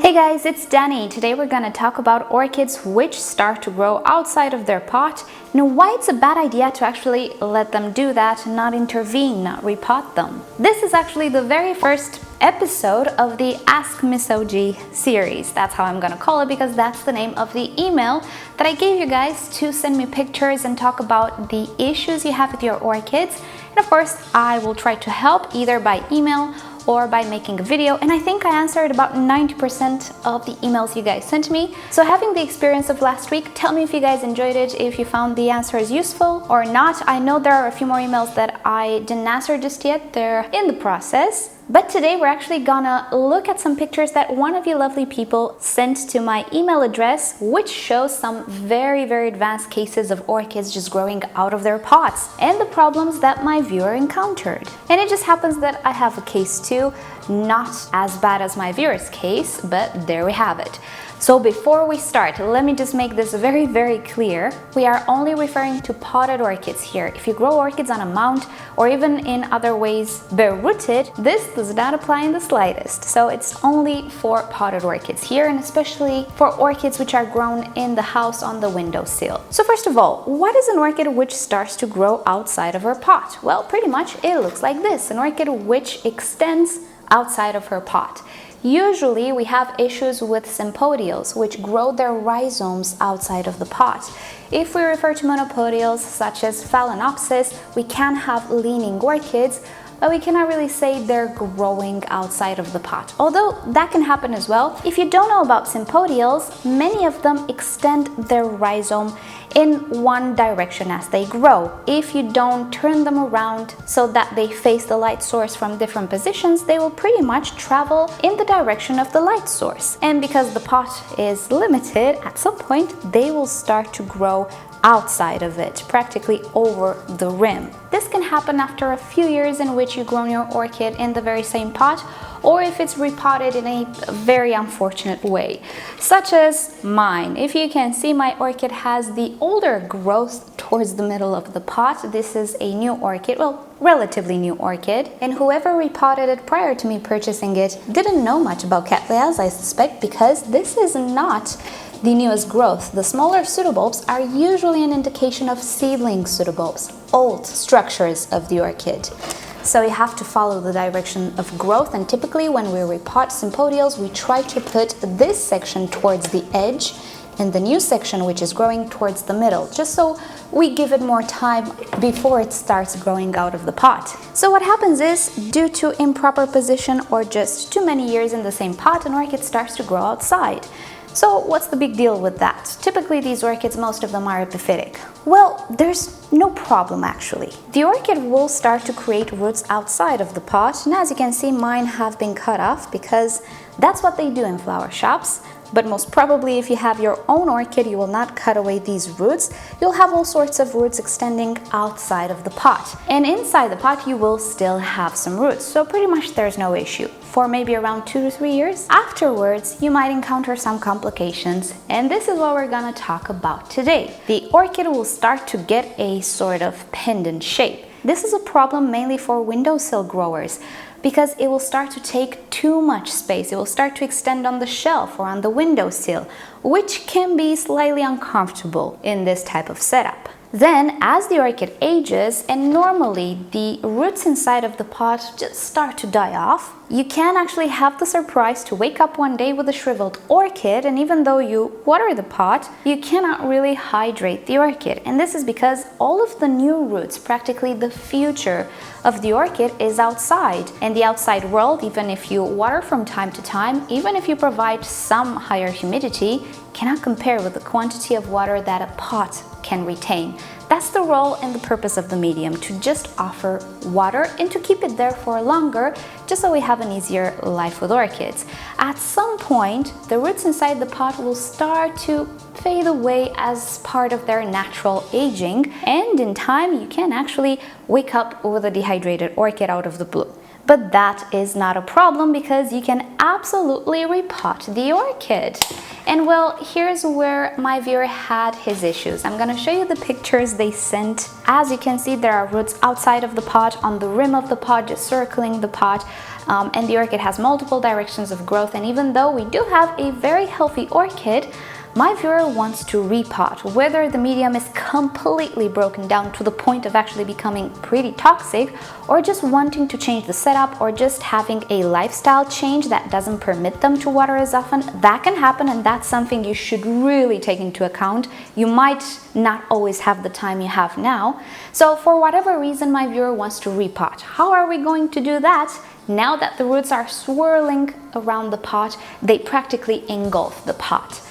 Hey guys, it's Danny. Today we're going to talk about orchids which start to grow outside of their pot and why it's a bad idea to actually let them do that, not intervene, not repot them. This is actually the very first episode of the AskMissOG series. That's how I'm going to call it because that's the name of the email that I gave you guys to send me pictures and talk about the issues you have with your orchids. And of course, I will try to help either by email or by making a video, and I think I answered about 90% of the emails you guys sent me. So having the experience of last week, tell me if you guys enjoyed it, if you found the answers useful or not. I know there are a few more emails that I didn't answer just yet, they're in the process. But today we're actually gonna look at some pictures that one of you lovely people sent to my email address, which shows some very advanced cases of orchids just growing out of their pots and the problems that my viewer encountered. And it just happens that I have a case too, not as bad as my viewer's case, but there we have it. So before we start, let me just make this very clear. We are only referring to potted orchids here. If you grow orchids on a mount or even in other ways bare rooted, this does not apply in the slightest. So it's only for potted orchids here, and especially for orchids which are grown in the house on the windowsill. So first of all, what is an orchid which starts to grow outside of her pot? Well, pretty much it looks like this, an orchid which extends outside of her pot. Usually we have issues with sympodials, which grow their rhizomes outside of the pot. If we refer to monopodials such as Phalaenopsis, we can have leaning orchids, but we cannot really say they're growing outside of the pot, although that can happen as well. If you don't know about sympodials, many of them extend their rhizome in one direction as they grow. If you don't turn them around so that they face the light source from different positions, they will pretty much travel in the direction of the light source. And because the pot is limited, at some point they will start to grow outside of it, practically over the rim. This can happen after a few years in which you've grown your orchid in the very same pot, or if it's repotted in a very unfortunate way, such as mine. If you can see, my orchid has the older growth towards the middle of the pot. This is a new orchid, well, relatively new orchid, and whoever repotted it prior to me purchasing it didn't know much about cattleyas, I suspect, because this is not the newest growth. The smaller pseudobulbs are usually an indication of seedling pseudobulbs, old structures of the orchid. So you have to follow the direction of growth, and typically when we repot sympodials, we try to put this section towards the edge and the new section, which is growing, towards the middle, just so we give it more time before it starts growing out of the pot. So what happens is, due to improper position or just too many years in the same pot, an orchid starts to grow outside. So what's the big deal with that? Typically these orchids, most of them are epiphytic. Well, there's no problem actually. The orchid will start to create roots outside of the pot, and as you can see, mine have been cut off because that's what they do in flower shops. But most probably if you have your own orchid, you will not cut away these roots. You'll have all sorts of roots extending outside of the pot. And inside the pot you will still have some roots, so pretty much there's no issue. For maybe around 2 to 3 years. Afterwards, you might encounter some complications, and this is what we're gonna talk about today. The orchid will start to get a sort of pendant shape. This is a problem mainly for windowsill growers, because it will start to take too much space. It will start to extend on the shelf or on the windowsill, which can be slightly uncomfortable in this type of setup. Then, as the orchid ages, and normally the roots inside of the pot just start to die off, you can actually have the surprise to wake up one day with a shriveled orchid, and even though you water the pot, you cannot really hydrate the orchid. And this is because all of the new roots, practically the future of the orchid, is outside. And the outside world, even if you water from time to time, even if you provide some higher humidity, cannot compare with the quantity of water that a pot can retain. That's the role and the purpose of the medium, to just offer water and to keep it there for longer, just so we have an easier life with orchids. At some point, the roots inside the pot will start to fade away as part of their natural aging, and in time you can actually wake up with a dehydrated orchid out of the blue. But that is not a problem because you can absolutely repot the orchid. And well, here's where my viewer had his issues. I'm gonna show you the pictures they sent. As you can see, there are roots outside of the pot, on the rim of the pot, just circling the pot. And the orchid has multiple directions of growth. And even though we do have a very healthy orchid, my viewer wants to repot, whether the medium is completely broken down to the point of actually becoming pretty toxic, or just wanting to change the setup, or just having a lifestyle change that doesn't permit them to water as often. That can happen, and that's something you should really take into account. You might not always have the time you have now. So for whatever reason, my viewer wants to repot. How are we going to do that? Now that the roots are swirling around the pot, they practically engulf the pot.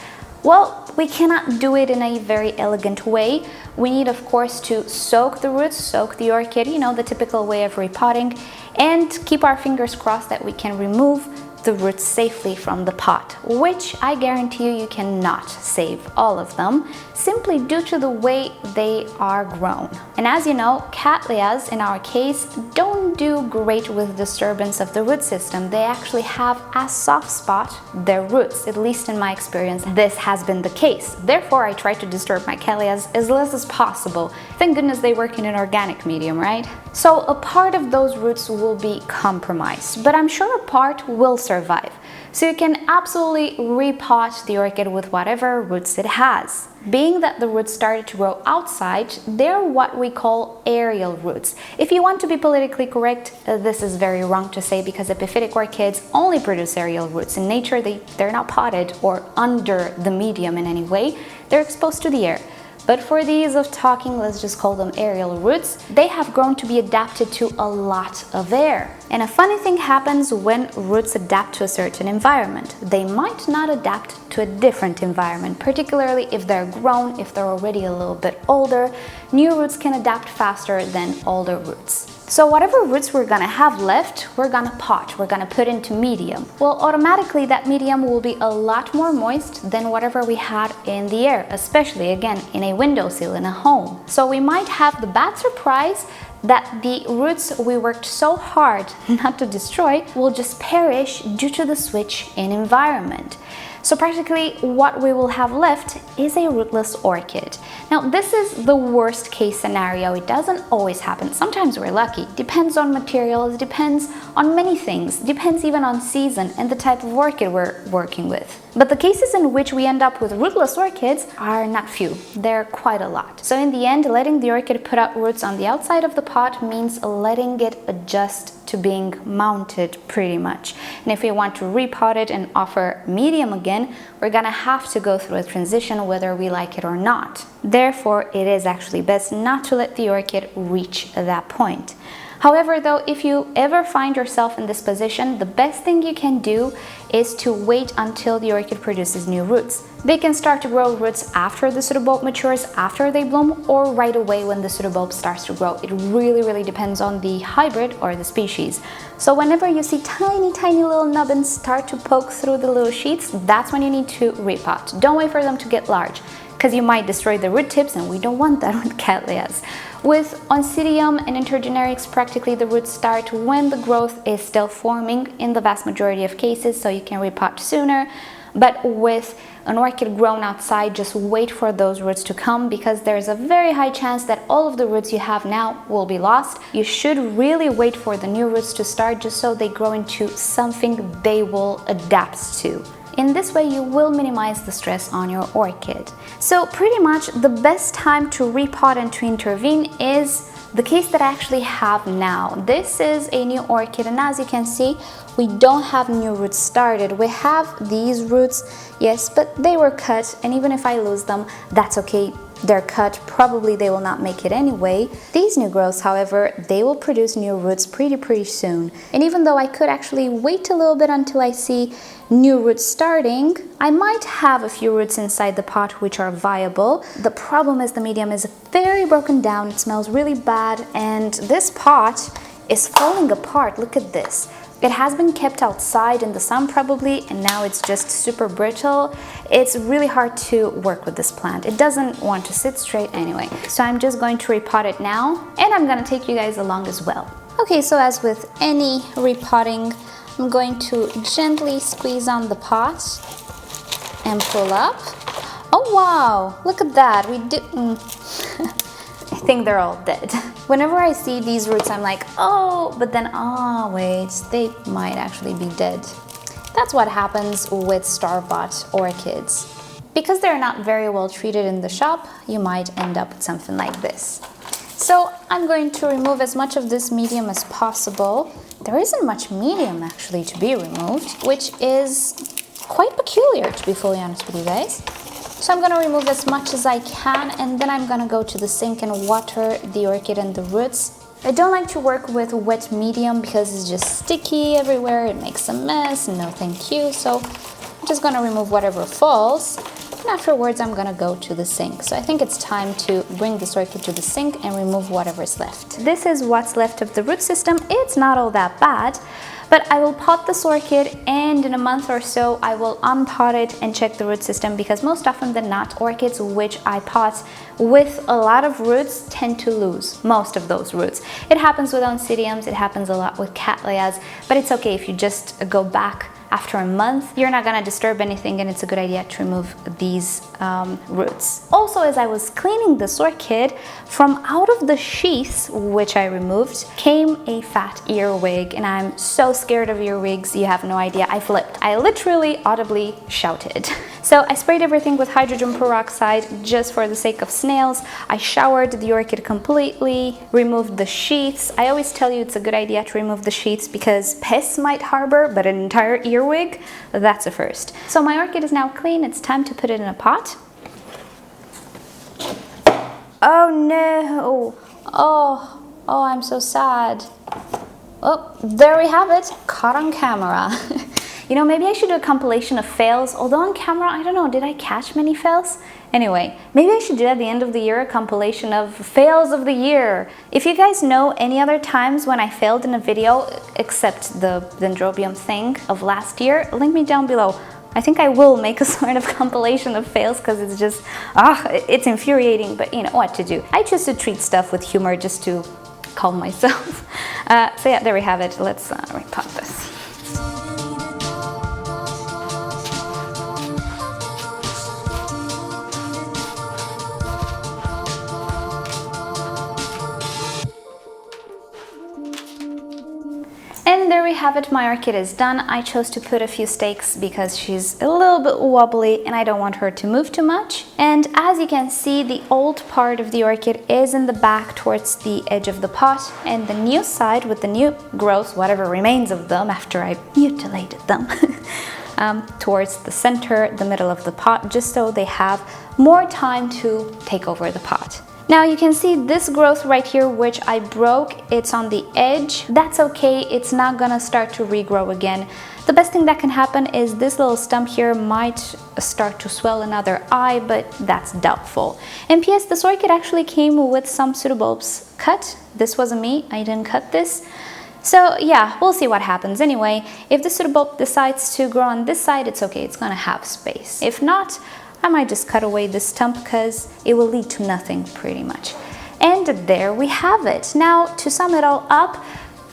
Well, we cannot do it in a very elegant way. We need, of course, to soak the roots, soak the orchid, you know, the typical way of repotting, and keep our fingers crossed that we can remove the roots safely from the pot, which I guarantee you cannot save all of them, simply due to the way they are grown. And as you know, Cattleyas, in our case, don't do great with disturbance of the root system. They actually have a soft spot, their roots, at least in my experience, this has been the case. Therefore, I try to disturb my Cattleyas as less as possible. Thank goodness they work in an organic medium, right? So a part of those roots will be compromised, but I'm sure a part will survive. So you can absolutely repot the orchid with whatever roots it has. Being that the roots started to grow outside, they're what we call aerial roots. If you want to be politically correct, this is very wrong to say because epiphytic orchids only produce aerial roots. In nature, they're not potted or under the medium in any way. They're exposed to the air. But for the ease of talking, let's just call them aerial roots. They have grown to be adapted to a lot of air. And a funny thing happens when roots adapt to a certain environment. They might not adapt to a different environment, particularly if they're grown, if they're already a little bit older. New roots can adapt faster than older roots. So whatever roots we're gonna have left, we're gonna pot, we're gonna put into medium. Well, automatically that medium will be a lot more moist than whatever we had in the air, especially again in a windowsill in a home. So we might have the bad surprise that the roots we worked so hard not to destroy will just perish due to the switch in environment. So practically what we will have left is a rootless orchid. Now this is the worst case scenario. It doesn't always happen. Sometimes we're lucky. Depends on materials, depends on many things, depends even on season and the type of orchid we're working with. But the cases in which we end up with rootless orchids are not few. They're quite a lot. So in the end, letting the orchid put out roots on the outside of the pot means letting it adjust to being mounted pretty much. And if we want to repot it and offer medium again, we're gonna have to go through a transition whether we like it or not. Therefore, it is actually best not to let the orchid reach that point. However, though, if you ever find yourself in this position, the best thing you can do is to wait until the orchid produces new roots. They can start to grow roots after the pseudobulb matures, after they bloom, or right away when the pseudobulb starts to grow. It really depends on the hybrid or the species. So whenever you see tiny little nubbins start to poke through the little sheets, that's when you need to repot. Don't wait for them to get large, because you might destroy the root tips, and we don't want that with Cattleyas. With Oncidium and intergenerics, practically the roots start when the growth is still forming in the vast majority of cases, so you can repot sooner. But with an orchid grown outside, just wait for those roots to come, because there's a very high chance that all of the roots you have now will be lost. You should really wait for the new roots to start, just so they grow into something they will adapt to. In this way, you will minimize the stress on your orchid. So pretty much the best time to repot and to intervene is the case that I actually have now. This is a new orchid, and as you can see, we don't have new roots started. We have these roots, yes, but they were cut, and even if I lose them, that's okay. They're cut, probably they will not make it anyway. These new growths, however, they will produce new roots pretty soon. And even though I could actually wait a little bit until I see new roots starting, I might have a few roots inside the pot which are viable. The problem is the medium is very broken down, it smells really bad, and this pot is falling apart. Look at this. It has been kept outside in the sun probably, and now it's just super brittle. It's really hard to work with this plant. It doesn't want to sit straight anyway. So I'm just going to repot it now, and I'm gonna take you guys along as well. Okay, so as with any repotting, I'm going to gently squeeze on the pot and pull up. Oh wow, look at that, we did. I think they're all dead. Whenever I see these roots, I'm like, oh, but then, oh wait, they might actually be dead. That's what happens with store-bought orchids. Because they're not very well treated in the shop, you might end up with something like this. So I'm going to remove as much of this medium as possible. There isn't much medium actually to be removed, which is quite peculiar, to be fully honest with you guys. So I'm going to remove as much as I can, and then I'm going to go to the sink and water the orchid and the roots. I don't like to work with wet medium because it's just sticky everywhere, it makes a mess, no thank you. So I'm just going to remove whatever falls, and afterwards I'm going to go to the sink. So I think it's time to bring this orchid to the sink and remove whatever's left. This is what's left of the root system. It's not all that bad. But I will pot this orchid, and in a month or so I will unpot it and check the root system, because most often than not, orchids which I pot with a lot of roots tend to lose most of those roots. It happens with oncidiums, it happens a lot with cattleyas, but it's okay if you just go back after a month. You're not gonna disturb anything, and it's a good idea to remove these roots. Also, as I was cleaning this orchid, from out of the sheaths which I removed came a fat earwig, and I'm so scared of earwigs, you have no idea. I flipped. I literally audibly shouted. So I sprayed everything with hydrogen peroxide just for the sake of snails. I showered the orchid completely, removed the sheaths. I always tell you it's a good idea to remove the sheaths because pests might harbor, but an entire earwig, that's a first. So my orchid is now clean. It's time to put it in a pot. Oh no! Oh, I'm so sad. Oh, there we have it, caught on camera. You know, maybe I should do a compilation of fails, although on camera, I don't know, did I catch many fails? Anyway, maybe I should do at the end of the year a compilation of fails of the year. If you guys know any other times when I failed in a video, except the dendrobium thing of last year, link me down below. I think I will make a sort of compilation of fails because it's just, it's infuriating, but you know what to do. I choose to treat stuff with humor just to calm myself. So yeah, there we have it. Let's repot this. And there we have it, my orchid is done. I chose to put a few stakes because she's a little bit wobbly and I don't want her to move too much. And as you can see, the old part of the orchid is in the back towards the edge of the pot, and the new side with the new growth, whatever remains of them after I mutilated them, towards the center, the middle of the pot, just so they have more time to take over the pot. Now you can see this growth right here, which I broke, it's on the edge. That's okay, it's not gonna start to regrow again. The best thing that can happen is this little stump here might start to swell another eye, but that's doubtful. And P.S. this orchid actually came with some pseudobulbs cut. This wasn't me, I didn't cut this. So yeah, we'll see what happens. Anyway, if the pseudobulb decides to grow on this side, it's okay, it's gonna have space. If not, I might just cut away this stump because it will lead to nothing pretty much. And there we have it. Now, to sum it all up,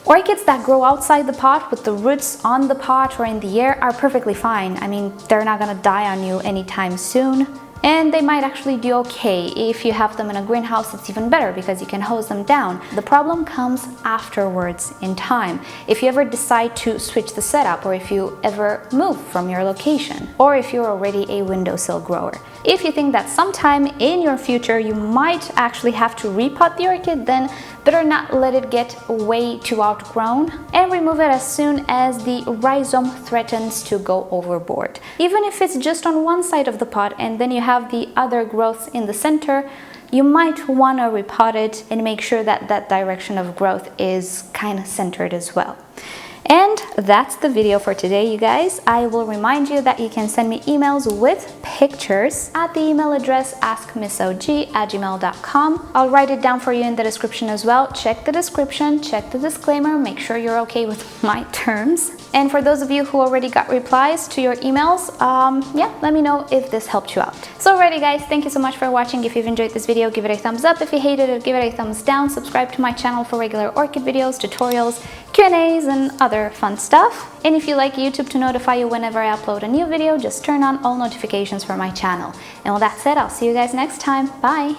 orchids that grow outside the pot with the roots on the pot or in the air are perfectly fine. I mean, they're not gonna die on you anytime soon. And they might actually do okay. If you have them in a greenhouse, it's even better because you can hose them down. The problem comes afterwards in time. If you ever decide to switch the setup, or if you ever move from your location, or if you're already a windowsill grower. If you think that sometime in your future you might actually have to repot the orchid, then better not let it get way too outgrown and remove it as soon as the rhizome threatens to go overboard. Even if it's just on one side of the pot and then you have the other growth in the center, you might want to repot it and make sure that that direction of growth is kind of centered as well. And that's the video for today, you guys. I will remind you that you can send me emails with pictures at the email address askmissog@gmail.com. I'll write it down for you in the description as well. Check the description, check the disclaimer, make sure you're okay with my terms. And for those of you who already got replies to your emails, yeah, let me know if this helped you out. So alrighty guys, thank you so much for watching. If you've enjoyed this video, give it a thumbs up. If you hated it, give it a thumbs down. Subscribe to my channel for regular orchid videos, tutorials, Q&As, and other fun stuff. And if you like YouTube to notify you whenever I upload a new video, just turn on all notifications for my channel. And with that said, I'll see you guys next time. Bye!